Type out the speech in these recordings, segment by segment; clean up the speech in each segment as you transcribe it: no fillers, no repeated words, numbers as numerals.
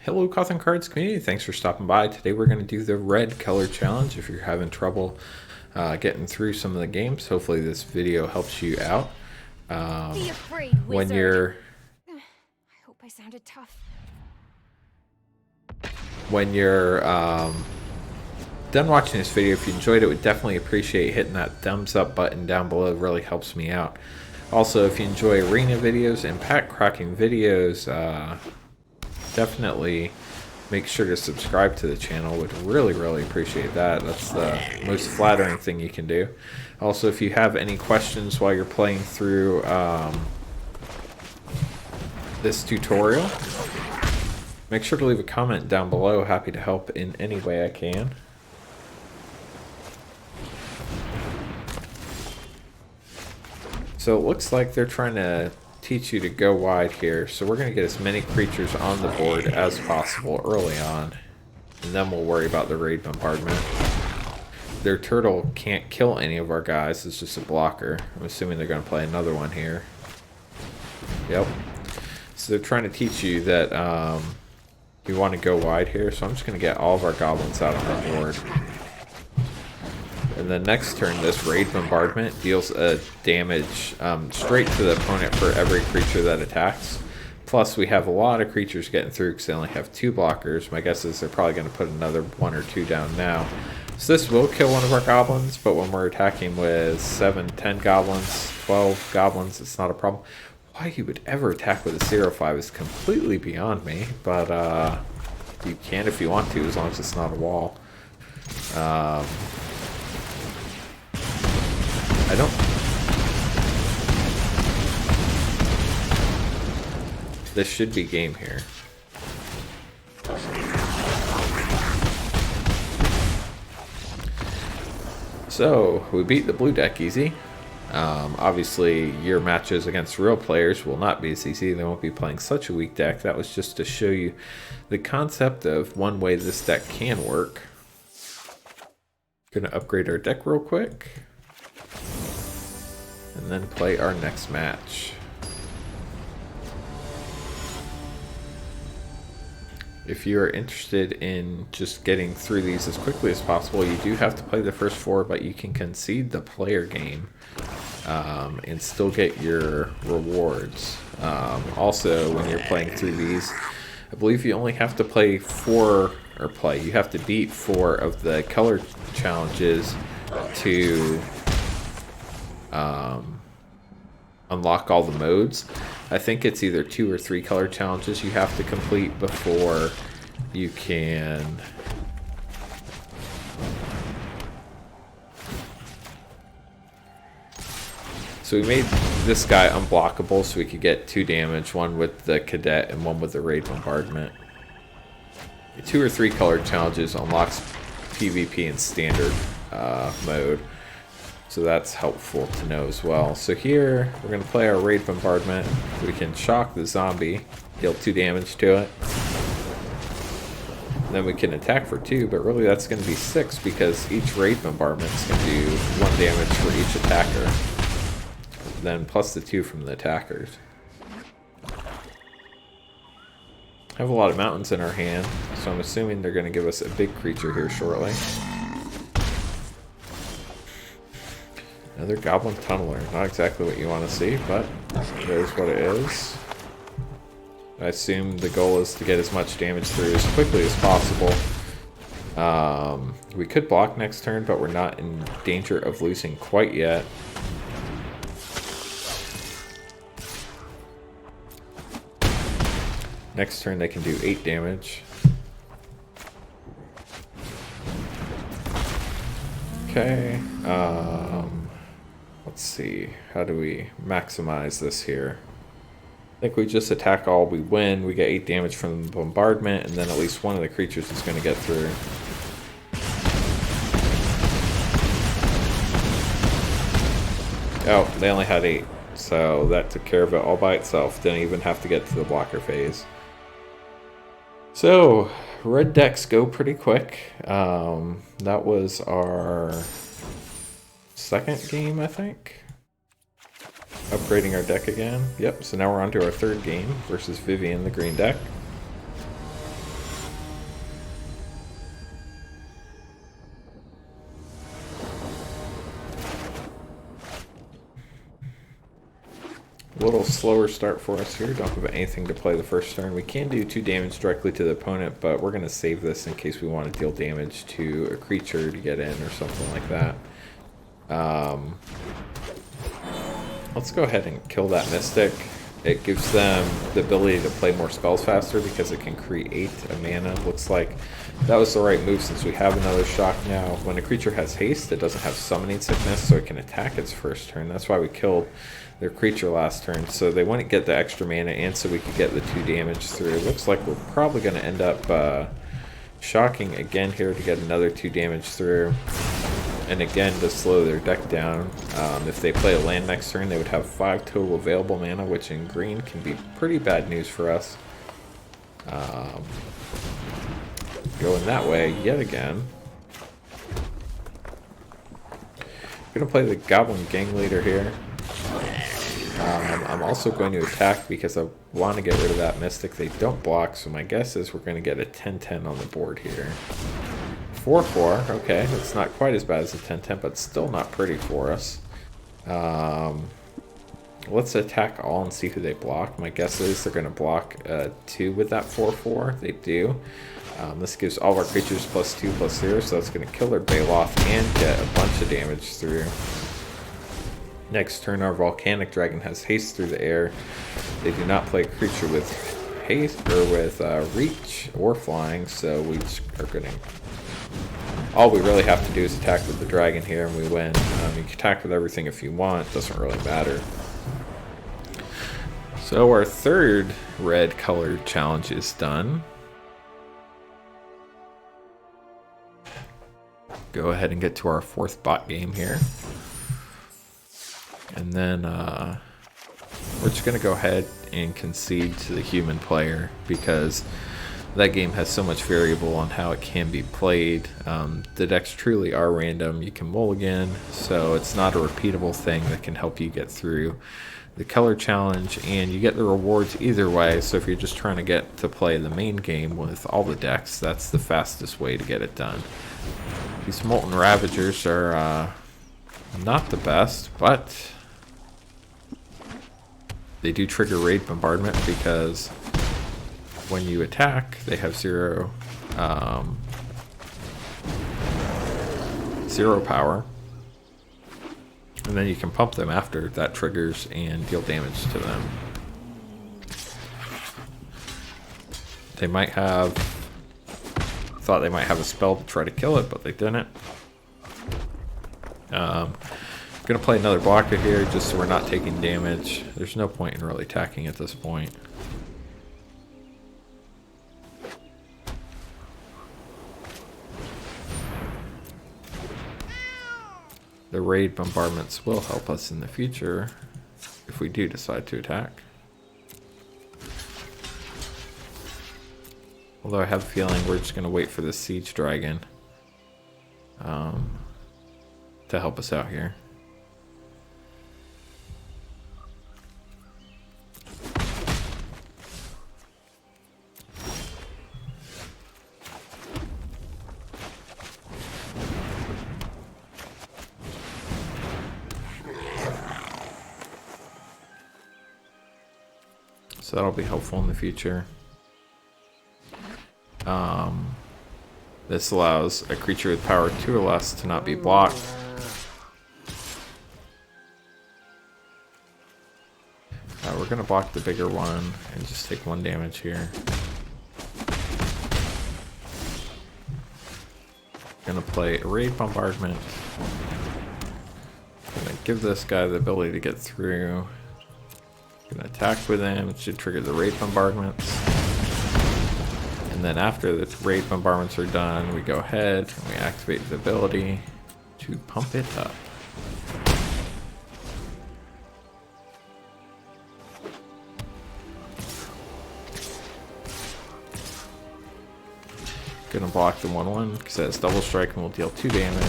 Hello, Cawthon Cards community. Thanks for stopping by. Today we're going to do the red color challenge. If you're having trouble getting through some of the games, hopefully this video helps you out. Be afraid, When wizard. you're I hope I sounded tough. when you're done watching this video, if you enjoyed it, would definitely appreciate hitting that thumbs up button down below. It really helps me out. Also, if you enjoy arena videos and pack cracking videos, definitely make sure to subscribe to the channel. Would really appreciate that. That's the most flattering thing you can do. Also, if you have any questions while you're playing through this tutorial, make sure to leave a comment down below. Happy to help in any way I can. So it looks like they're trying to teach you to go wide here, so we're going to get as many creatures on the board as possible early on, and then we'll worry about the raid bombardment. Their turtle can't kill any of our guys, it's just a blocker. I'm assuming they're going to play another one here. Yep. So they're trying to teach you that you want to go wide here, so I'm just going to get all of our goblins out on the board. And then next turn, this raid bombardment deals a damage straight to the opponent for every creature that attacks. Plus, we have a lot of creatures getting through because they only have 2 blockers. My guess is they're probably going to put another 1 or 2 down now. So this will kill one of our goblins, but when we're attacking with 7, 10 goblins, 12 goblins, it's not a problem. Why you would ever attack with a 0-5 is completely beyond me, but you can if you want to, as long as it's not a wall. I don't... This should be game here. So, we beat the blue deck easy. Obviously, your matches against real players will not be as easy. They won't be playing such a weak deck. That was just to show you the concept of one way this deck can work. Gonna upgrade our deck real quick. And then play our next match. If you are interested in just getting through these as quickly as possible, you do have to play the first 4, but you can concede the player game and still get your rewards. Also, when you're playing through these, I believe you only have to play 4, or you have to beat 4 of the color challenges to unlock all the modes. I think it's either 2 or 3 color challenges you have to complete before you can so we made this guy unblockable so we could get 2 damage, 1 with the cadet and 1 with the raid bombardment. 2 or 3 color challenges unlocks PvP in standard mode. So that's helpful to know as well. So here, we're going to play our raid bombardment. We can shock the zombie, deal 2 damage to it. And then we can attack for 2, but really that's going to be 6 because each raid bombardment is going to do 1 damage for each attacker. Then plus the 2 from the attackers. Have a lot of mountains in our hand, so I'm assuming they're going to give us a big creature here shortly. Another Goblin Tunneler. Not exactly what you want to see, but there's what it is. I assume the goal is to get as much damage through as quickly as possible. We could block next turn, but we're not in danger of losing quite yet. Next turn they can do 8 damage. Okay. Let's see, how do we maximize this here? I think we just attack all, we win, we get 8 damage from the bombardment, and then at least one of the creatures is going to get through. Oh, they only had 8, so that took care of it all by itself. Didn't even have to get to the blocker phase. So, red decks go pretty quick. That was our 2nd game, I think. Upgrading our deck again. Yep, so now we're on to our 3rd game versus Vivien, the green deck. A little slower start for us here. Don't have anything to play the first turn. We can do 2 damage directly to the opponent, but we're going to save this in case we want to deal damage to a creature to get in or something like that. Let's go ahead and kill that Mystic. It gives them the ability to play more spells faster because it can create a mana. Looks like that was the right move since we have another shock now. When a creature has haste, it doesn't have summoning sickness, so it can attack its first turn. That's why we killed their creature last turn, so they wouldn't get the extra mana and so we could get the 2 damage through. It looks like we're probably going to end up shocking again here to get another 2 damage through. And again, to slow their deck down. If they play a land next turn, they would have 5 total available mana, which in green can be pretty bad news for us. Going that way yet again. I'm going to play the Goblin Gang Leader here. I'm also going to attack because I want to get rid of that Mystic. They don't block, so my guess is we're going to get a 10-10 on the board here. 4-4, okay, it's not quite as bad as a 10-10, but still not pretty for us. Let's attack all and see who they block. My guess is they're going to block 2 with that 4-4. They do. This gives all of our creatures +2/+0, so that's going to kill their Baloth and get a bunch of damage through. Next turn, our Volcanic Dragon has haste through the air. They do not play a creature with haste or with reach or flying, so we just are going to... All we really have to do is attack with the dragon here and we win. You can attack with everything if you want, it doesn't really matter. So our third red colored challenge is done. Go ahead and get to our 4th bot game here. And then we're just going to go ahead and concede to the human player because that game has so much variable on how it can be played. The decks truly are random. You can mulligan, so it's not a repeatable thing that can help you get through the color challenge, and you get the rewards either way. So if you're just trying to get to play the main game with all the decks, that's the fastest way to get it done. These Molten Ravagers are not the best, but they do trigger Raid Bombardment because when you attack, they have 0 power. And then you can pump them after that triggers and deal damage to them. They might have... thought they might have a spell to try to kill it, but they didn't. I'm going to play another blocker here just so we're not taking damage. There's no point in really attacking at this point. The raid bombardments will help us in the future if we do decide to attack. Although I have a feeling we're just going to wait for the siege dragon to help us out here. So that'll be helpful in the future. This allows a creature with power 2 or less to not be blocked. We're going to block the bigger one and just take 1 damage here. Going to play a Raid Bombardment. Going to give this guy the ability to get through. Going to attack with him. It should trigger the Raid Bombardments. And then after the Raid Bombardments are done, we go ahead and we activate the ability to pump it up. Gonna block the 1/1 because it has double strike and will deal 2 damage.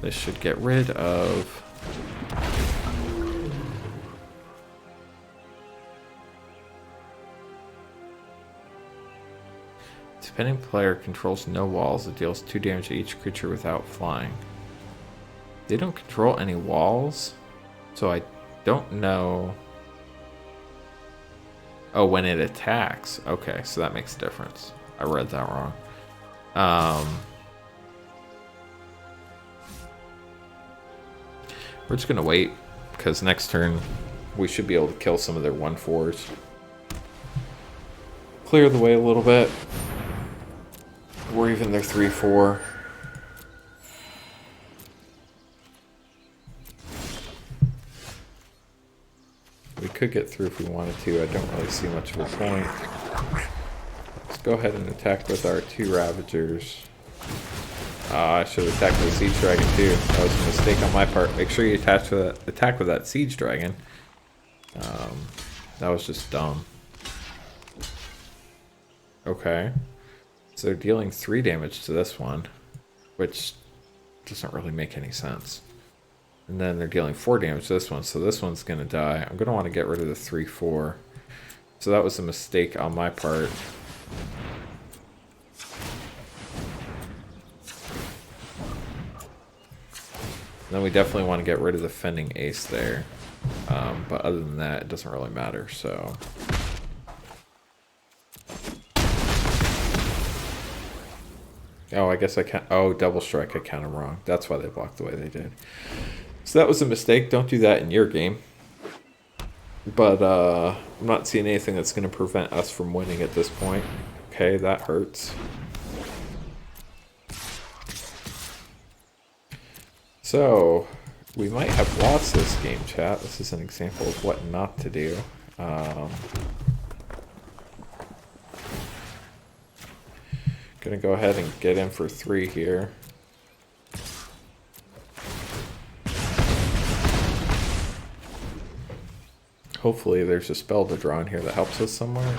This should get rid of depending player controls no walls, it deals 2 damage to each creature without flying. They don't control any walls, so I don't know. Oh, when it attacks. Okay, so that makes a difference. I read that wrong. We're just gonna wait, because next turn we should be able to kill some of their 1/4s. Clear the way a little bit. Or even their 3/4. We could get through if we wanted to. I don't really see much of a point. Let's go ahead and attack with our 2 Ravagers. I should have attacked with the Siege Dragon too. That was a mistake on my part. Make sure you attack with that Siege Dragon. That was just dumb. Okay. So they're dealing 3 damage to this one, which doesn't really make any sense. And then they're dealing 4 damage to this one, so this one's going to die. I'm going to want to get rid of the 3/4. So that was a mistake on my part. And then we definitely want to get rid of the Fending Ace there. But other than that, it doesn't really matter, so... Oh, I guess I can't... Oh, Double Strike, I counted wrong. That's why they blocked the way they did. So that was a mistake. Don't do that in your game. But I'm not seeing anything that's going to prevent us from winning at this point. Okay, that hurts. So, we might have lost this game, chat. This is an example of what not to do. Gonna go ahead and get in for 3 here. Hopefully there's a spell to draw in here that helps us somewhere,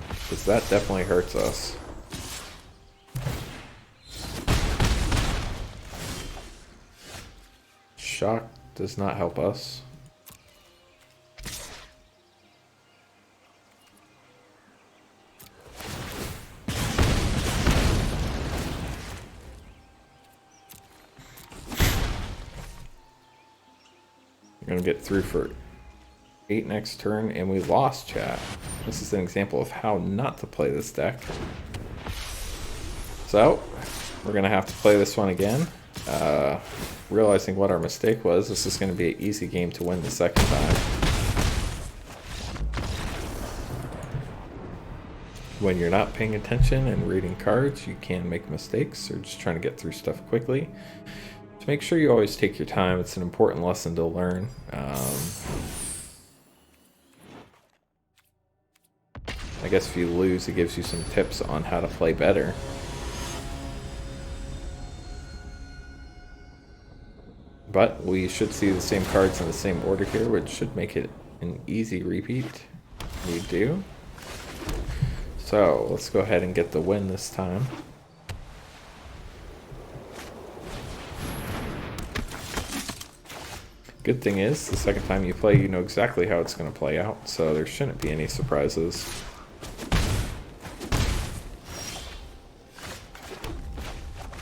because that definitely hurts us. Shock does not help us. We're gonna get through for 8 next turn, and we lost, chat. This is an example of how not to play this deck. So, we're gonna have to play this one again. Realizing what our mistake was, this is going to be an easy game to win the second time. When you're not paying attention and reading cards, you can make mistakes, or just trying to get through stuff quickly. So make sure you always take your time. It's an important lesson to learn. I guess if you lose, it gives you some tips on how to play better. But we should see the same cards in the same order here, which should make it an easy repeat. We do. So let's go ahead and get the win this time. Good thing is, the second time you play, you know exactly how it's going to play out, so there shouldn't be any surprises.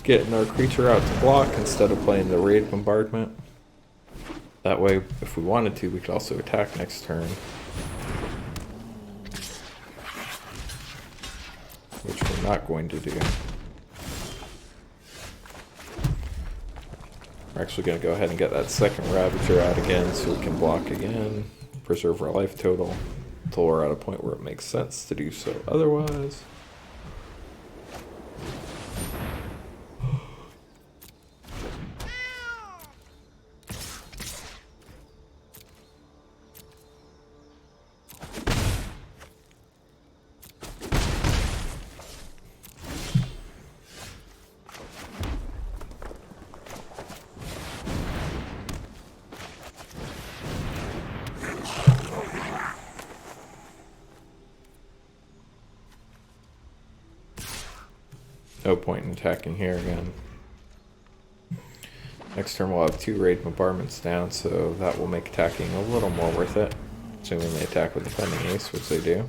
Getting our creature out to block instead of playing the Raid Bombardment. That way, if we wanted to, we could also attack next turn. Which we're not going to do. We're actually going to go ahead and get that second Ravager out again so we can block again. Preserve our life total until we're at a point where it makes sense to do so otherwise. No point in attacking here again. Next turn we'll have 2 Raid Bombardments down, so that will make attacking a little more worth it. Assuming they attack with the Fending Ace, which they do.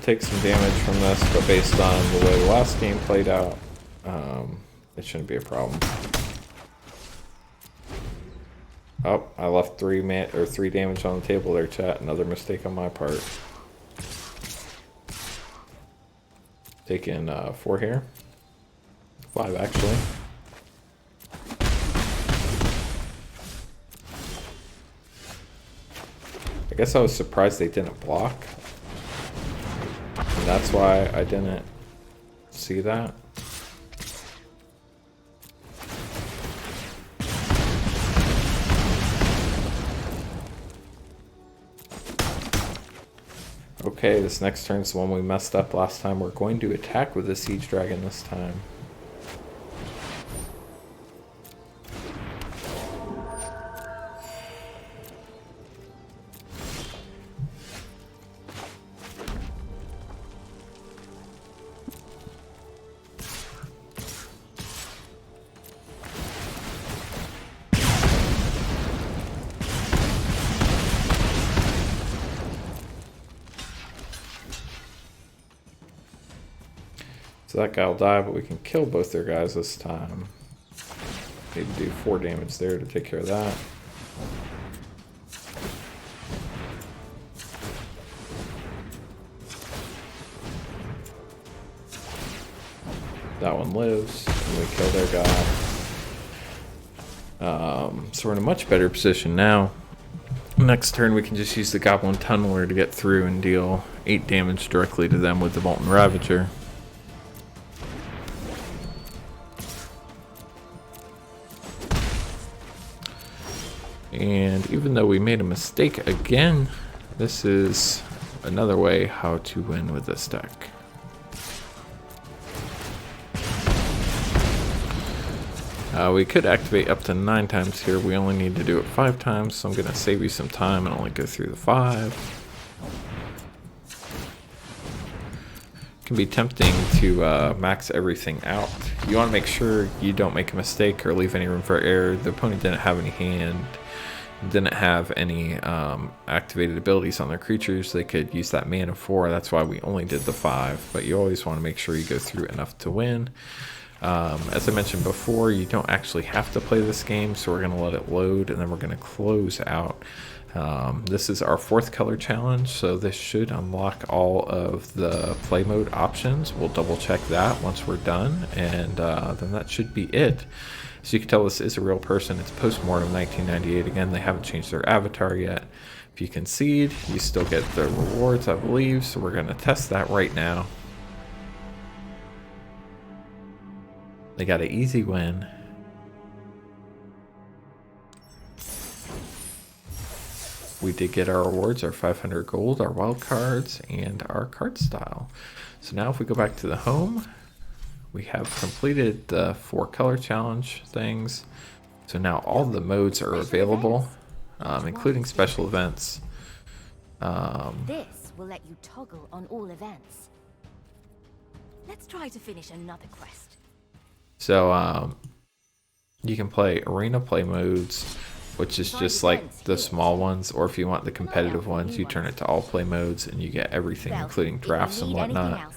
take some damage from this, but based on the way the last game played out, it shouldn't be a problem. Oh, I left 3 damage on the table there, chat. Another mistake on my part. Taking 4 here. 5 actually. I guess I was surprised they didn't block. And that's why I didn't see that. Okay, this next turn is the one we messed up last time. We're going to attack with the Siege Dragon this time. So that guy will die, but we can kill both their guys this time. Need to do 4 damage there to take care of that. That one lives, and we kill their guy. So we're in a much better position now. Next turn we can just use the Goblin Tunneler to get through and deal 8 damage directly to them with the Molten Ravager. And even though we made a mistake again, this is another way how to win with this deck. We could activate up to 9 times here. We only need to do it 5 times, so I'm going to save you some time and only go through the 5. It can be tempting to max everything out. You want to make sure you don't make a mistake or leave any room for error. The opponent didn't have any hand, didn't have any activated abilities on their creatures. They could use that mana 4. That's why we only did the 5. But you always want to make sure you go through enough to win. As I mentioned before, you don't actually have to play this game, so we're going to let it load and then we're going to close out. This is our 4th color challenge, so this should unlock all of the play mode options. We'll double check that once we're done, and then that should be it. So you can tell this is a real person. It's post-mortem 1998. Again, they haven't changed their avatar yet. If you concede, you still get the rewards, I believe, so we're going to test that right now. They got an easy win. We did get our rewards, our 500 gold, our wild cards, and our card style. So now if we go back to the home, we have completed the 4 color challenge things. So now all the modes are available, including special events. This will let you toggle on all events. Let's try to finish another quest. So you can play arena play modes, which is just like the small ones, or if you want the competitive ones, you turn it to all play modes and you get everything, including drafts and whatnot.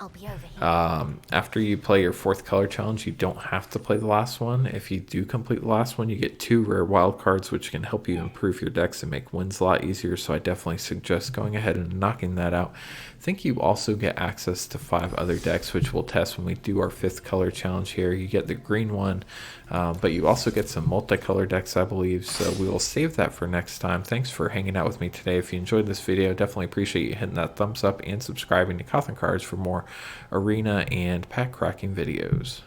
I'll be over here. After you play your 4th color challenge, you don't have to play the last one. If you do complete the last one, you get 2 rare wild cards, which can help you improve your decks and make wins a lot easier. So I definitely suggest going ahead and knocking that out. I think you also get access to 5 other decks, which we'll test when we do our 5th color challenge here. You get the green one, but you also get some multicolor decks, I believe. So we will save that for next time. Thanks for hanging out with me today. If you enjoyed this video, definitely appreciate you hitting that thumbs up and subscribing to Coffin Cards for more arena and pack cracking videos.